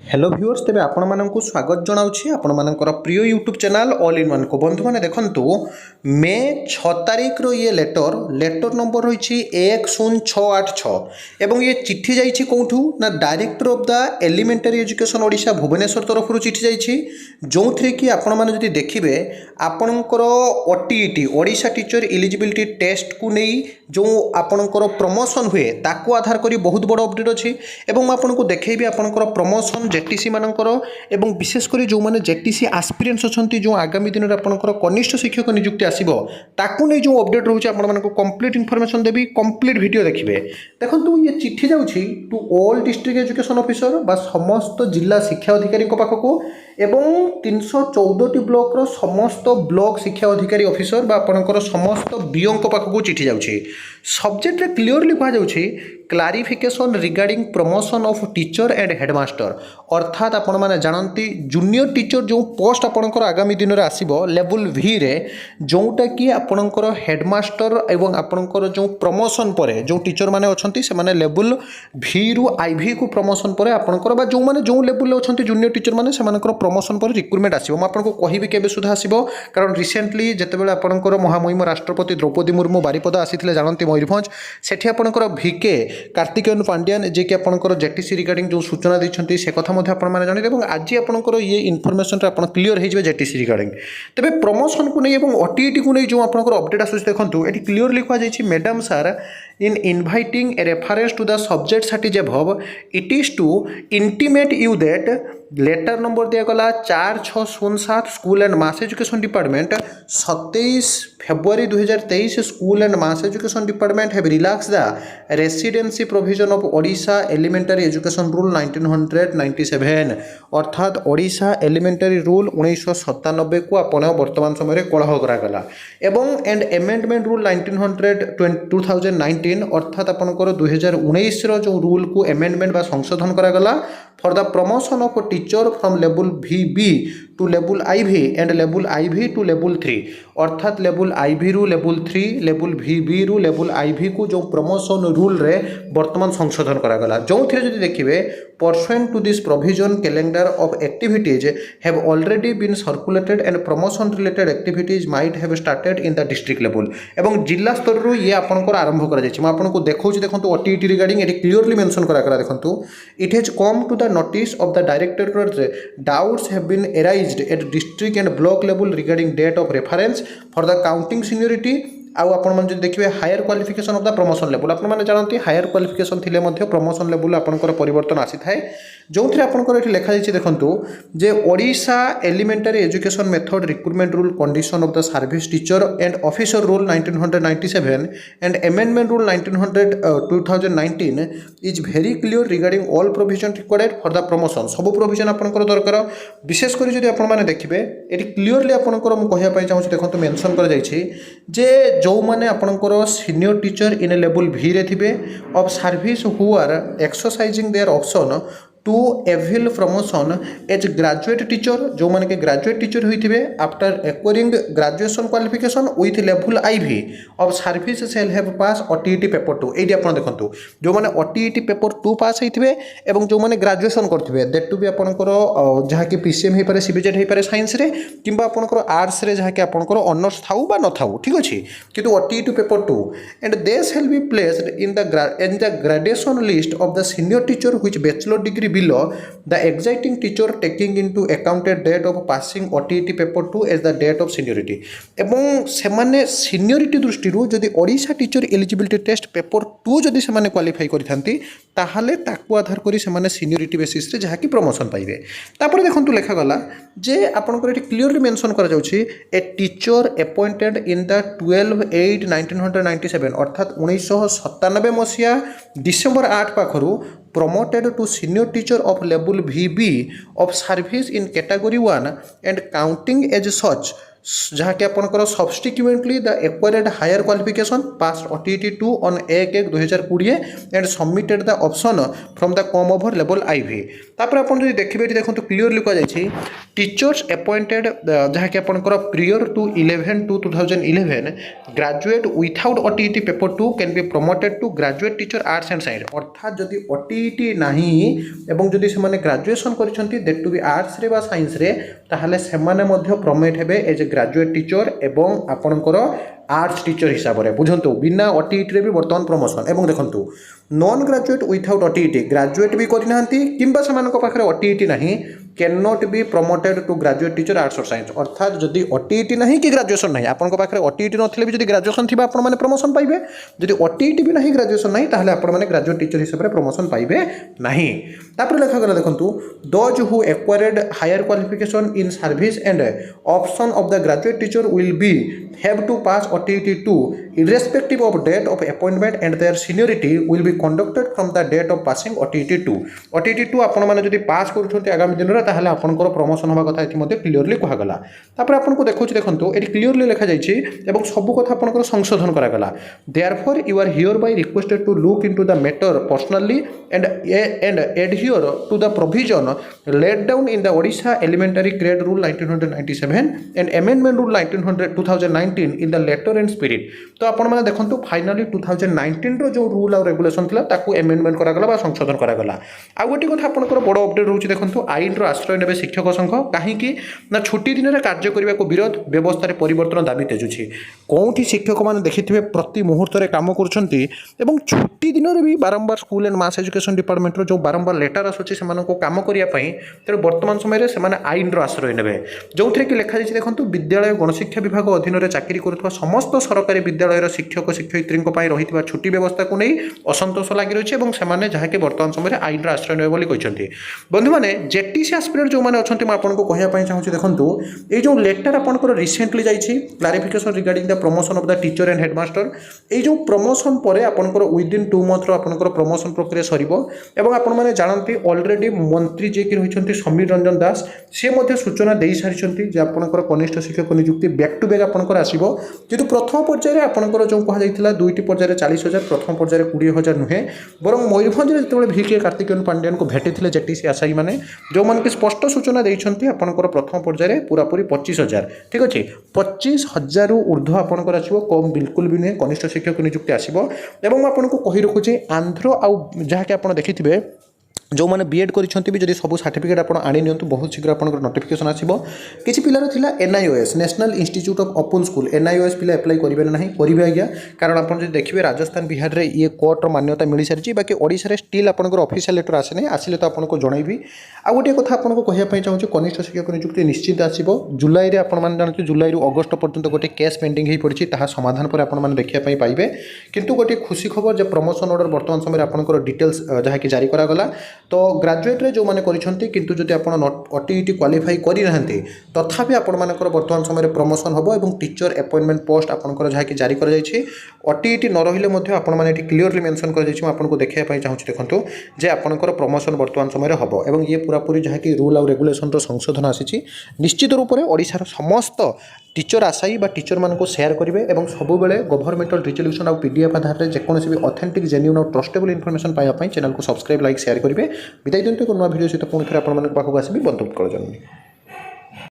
Hello viewers तेरे आपण मानकु स्वागत जनाऊँगी आपण मानकर प्रिय YouTube channel all in one को बंधु मैंने देखंतु मे 6 तारिख रो ये लेटर नंबर रही 10686 एवं ये चिट्ठी जाइछि कोठू ना director of the elementary education Odisha Bhubaneswar तरफ चिट्ठी जाइछि जो थी कि आपण माने जदि देखिबे आपणकर OTET Odisha teacher eligibility test को नहीं जो आपणकर प्रमोशन हुए ताकू आधार करी बहुत बड़ अपडेट अच्छी एवं आपको देखैबी आपणकर प्रमोशन जेटीसी मानकर एवं विशेषकर जो मैंने जेटीसी आस्पिरेंट्स अच्छा जो आगामी दिन में आपंकर कनिष्ठ शिक्षक नियुक्ति आसो ताकू नहीं जो अपडेट रोचे आपको कंप्लीट इनफॉरमेशन देवी कंप्लीट वीडियो देखिए देखो ये चिट्ठी जाऊँगी to all district education officer बा समस्त जिला शिक्षा अधिकारी पाखक एवं 314 ब्लॉक समस्त ब्लॉक शिक्षा अधिकारी ऑफिसर बा आपंकर समस्त बीओ पाखक चिट्ठी जाऊँगी सब्जेक्ट क्लीयरली कहुच्छी clarification regarding promotion of teacher and headmaster अर्थात आपण मैंने जानती जूनियर टीचर जो पोस्ट आपणकर आगामी दिन में आसो लेवल भी रे जोटा कि आपणकर हेडमास्टर एवं आपणकर जो प्रमोशन पर जो टीचर मैंने अच्छा से लेवल भी रु आईवी को प्रमोशन पर आपणकर बा जो मैंने जो लेवल अच्छा जूनियर टीचर मैंने से प्रमोशन पर रिक्रुटमेंट आसो मुझे कहि केबे सुधा आसो कारण रिसेंटली जितेबाला आपणकर महामहिम राष्ट्रपति द्रौपदी मुर्मू बारिपदा आसी जानती मयूरभंज सेठी आपणकर भिके कार्तिकेयन पांड्यान जे कि आपणकर जेटीसी रिगार्डिंग जो सूचना देते से कथा आपने जानते और आज आपंकर ये इनफर्मेशन आप क्लीयर हो जेटीसी रिगार्डिंग तेरे प्रमोशन को नहीं ओटीईटी को नहीं जो आपंकर अपडेट आसूँ देखो ये क्लीयरली कहुई madam sir in inviting a reference to the subject cited above it is to intimate you that letter number दिगला 4607 school and mass education department 27 February 2023 school and mass education department have relax the residency provision of Odisha elementary education rule 1997 अर्थात Odisha elementary rule 1997 को आपण वर्तमान समय कलह करागला एवं and amendment rule 2019 अर्थात आपंकर 2019 जो रूल को एमेंडमेंट बा संशोधन करागला for the promotion of teacher from level VB to level IV and level IV to level 3 अर्थात लेवल IV रु लेवल 3 लेवल VB रु लेवल IV को जो प्रमोशन रूल रे वर्तमान संशोधन करागला जो थे जदि देखिए pursuant to this provision calendar of activities have already been circulated and promotion related activities might have started in the district level एवं जिला स्तर रु ये आपनकर आरंभ करा जायछि आपनको देखौछि देखंतु ओटीईटी रिगार्डिंग एटी क्लियरली मेंशन करागला देखंतु it has come to the notice of the directorate doubts have been arised at district and block level regarding date of reference for the counting seniority आउ आपण जो देखिए higher qualification of the promotion level आपने जानते higher qualification थिले मध्य promotion level आपंकर परिवर्तन आसी थाए जो थी आपंकर ये लिखा जाइए देखो जे Odisha elementary education method recruitment rule condition of the service teacher and officer rule 1997 and amendment rule 2019 is very clear regarding all provision required for the promotion सब प्रोविजन आपंकर दरकार विशेषकर जब आपने देखिए ये क्लीयरली आपंकर मुझे कहना चाहूँगी देखो मेंशन कर जे जो मैंने आपंकर सीनियर टीचर इन लेवल भी रे थिबे of service who are exercising their option to avail promotion as graduate teacher जो मैंने ग्रेजुएट टीचर होते after acquiring graduation qualification with level IV of service shall have pass OTET paper 2 ये आप देखो जो मैंने ओटीईटी पेपर 2 पास होते हैं जो मैंने ग्रेजुएशन करते दैट टू भी आपंकर जहाँकि PCM हो पारे CBZ हो पारे साइंस रे किंबा आपंकर आर्ट्स रे जहाँकि आपंकर ऑनर्स थाऊ बा न थाऊ ठीक अच्छे किंतु OTET paper 2 and they shall be placed in the graduation list of the senior teacher which bachelor degree below the exciting teacher taking into accounted date of passing OTET paper 2 as the date of seniority एवं सेमाने seniority दृष्टि जदि Odisha teacher eligibility test paper 2 जदि सेमाने qualify करिथांती ताहाले ताकू आधार करी सेमाने seniority basis रे जहाँकि promotion पाइबे तापर देखंतु लेखा गला जे आपनकर एटी क्लियरली मेंशन करा जाउछि a teacher appointed in the 12/8/1997 अर्थात 1997 मसिया डिसेंबर 8 पाखरु promoted to senior teacher of level VB of service in category 1 and counting as such जहाँकि आपंकर subsequently the acquired higher qualification pass OTET 2 on 1/1/2020 and submitted the option from the come over level IV. तापर आपन जदि देखिबे एठी देखंतु clearly कह जायछि teachers appointed जहाँकि आपंकर prior to 11/2/2011 graduate without OTET paper 2 can be promoted to graduate teacher arts and science. अर्थात जदि OTET नाही एवं जदि से ग्रेजुएशन करिसेंती दैट टू बी आर्ट्स रे बा साइंस रे ताहले सेमाने मध्य प्रमोट हेबे एज ए ग्रेजुएट टीचर एवं आपणकर आर्ट्स टीचर हिसाब से बुझंतु बिना OTET रे भी बर्तमान प्रमोशन। एवं देखंतु non graduate without OTET graduate भी करना किंबा सेमानक पाखरे OTET नहीं can not be promoted to graduate teacher arts और साइंस। अर्थात जदि OTET नहीं कि ग्रेजुएशन नहीं आपन पाखरे OTET नथिले भी जदि ग्रेजुएशन थिबा आपण माने प्रमोशन पाइबे जदि OTET भी नहीं ग्रेजुएशन नहीं ताहले आपण माने ग्रेजुएट टीचर हिसाब से प्रमोशन पाइबे नहीं। तापर लेखा गला देखंतु those who acquired higher qualification in service and option of the graduate teacher will be have to pass OTET 2 irrespective of date of appointment and their seniority will be conducted from the date of passing OTET 2। OTET 2 आपण माने जदि पास करूछंती आगामी दिन रे ताहले आपनकर promotion होबा कथा एथि मध्ये क्लियरली कहा गला। तापर आपनको देखौछि देखंतु एथि क्लियरली लिखा जायछि एवं सब कथा आपनकर संशोधन करा गला। Therefore you are hereby requested to look into the matter personally and adhere to the provision laid down in the Odisha Elementary Grade Rule 1997 and Amendment Rule 2019 in the letter and spirit। तो आपण माने देखंतु finally 2019 रो जो rule और regulation थिला ताकू amendment करा गला बा संशोधन करा गला। आ गोटी कथा आपनकर बड़ अपडेट रहउछि देखंतु आईन रो आश्रय नेबे शिक्षक संघ काहे कि ना छुट्टी दिन रे कार्य करिबा को विरोध व्यवस्था रे परिवर्तन दाबी तेजुछि। कोठी शिक्षक माने देखिथिबे प्रति मुहूर्त रे काम करूछंती एवं छुट्टी दिन रे भी बारंबार school and mass education department रो जो बारंबार लेटर आसुछि सेमान को काम करिया पई तेरे वर्तमान समय रे सेमान आईन रो आश्रय नेबे जोथरे कि लेखा जायछि देखंतु विद्यालय गणशिक्षा विभाग अधीन रे चाकरी करुवा समस्त सरकारी विद्यालय शिक्षक शिक्षयित्री रही छुट्टी व्यवस्था को नहीं असंतोष लगी रही है सेमाने जहाँकि वर्तमान समय आईन आश्रय ने कहते। बंधु मैंने जेटीसी एस्पिरेंट जो मैंने अच्छा मुझे आपको कहवाई चाहूँगी देखो ये जो लेटर आपंकर रिसेंटली जाइए clarification regarding the promotion of the teacher and headmaster ये जो प्रमोशन पर आपंकर विदिन 2 मंथ आपंकर प्रमोशन प्रक्रिया सर आपने जानते ऑलरेडी मंत्री जी रही समीर रंजन दास सी सूचना दे सारी आपंकर कनिष्ठ शिक्षक नियुक्ति बैक टू बैक आपंकर आसो किंतु प्रथम पर्यायर आपंकर जो कहुला 2टी पर्यायर 40,000 प्रथम पर्यायर 20,000 नुहे बर मयूरभंज जो VK कार्तिकेयन पांड्यान को भेटी जेटीसी आशायी मैंने जो मन की स्पष्ट सूचना देते आपंकर प्रथम पर्यायर पूरापूरी 25,000 ठीक अच्छे 25,000 ऊर्ध्व आपंकर आसो कम बिल्कुल भी नुहे कनिष्ठ शिक्षक नियुक्ति आसो। आपको कही रखुचे आंध्र आउ जहाँकि आप देखिथे जो मैंने बीएड करी भी जब सब सर्टिफिकेट आप आनी नि बहुत शीघ्र आप नोटिफिकेशन आसो। किसी पिलार थिला NIOS national institute of open school NIOS पिला एप्लाई करेंगे ना करेंगे आज्ञा कारण आप देखिए राजस्थान बिहार में ये कोर्टर मान्यता मिल सारी बाकी ओडिशा रे स्टिल आपंकर ऑफिशियल लेटर आसे आसिले तो आपको जनइबी। आ गोटे कथा आपको कहवाई चाहूँगी कनिष्ठ शिक्षक नियुक्ति निश्चित आसो जुलाई में जानते जुलाई रु अगस्त पर्यंत गोटे केस पेंडिंग हो पड़ी समाधान पर आपने देखा पाइबे किंतु गोटे खुशी खबर जो प्रमोशन ऑर्डर वर्तमान समय आपंकर डिटेल्स जहाँकि जारी करागला तो ग्रेजुएट रे जो मैंने करिसेंती किंतु जदि आपण OTET क्वालिफाई करि रहंती तथापि आपण मानकर वर्तमान समय रे प्रमोशन होबो एवं टीचर अपॉइंटमेंट पोस्ट आपनकर जहाँकि जारी कर जायछि OTET न रहिले मध्ये आपण माने एठी क्लियरली मेंशन कर जायछि आपनको देखिया पई चाहूछि देखंतु जे आपनकर प्रमोशन वर्तमान समय रे होबो एवं ये पूरा पूरी जहाँकि रूल और रेगुलेशन रो संशोधन आसीछि निश्चित रूप से ओडिशार समस्त टीचर आशायी बा टीचर मानको शेयर करेंगे और सब बेले गवर्नमेंटल रिजोल्यूशन और PDF आधार में जेकोसी भी ऑथेंटिक जेन्युइन और ट्रस्टेबल इनफॉरमेशन पाइबा चैनल को सब्सक्राइब लाइक शेयर करेंगे। विदाई दिंतु एक नुआ वीडियो सहित पुणी थे आपको आसबि बंधुत्व जननी।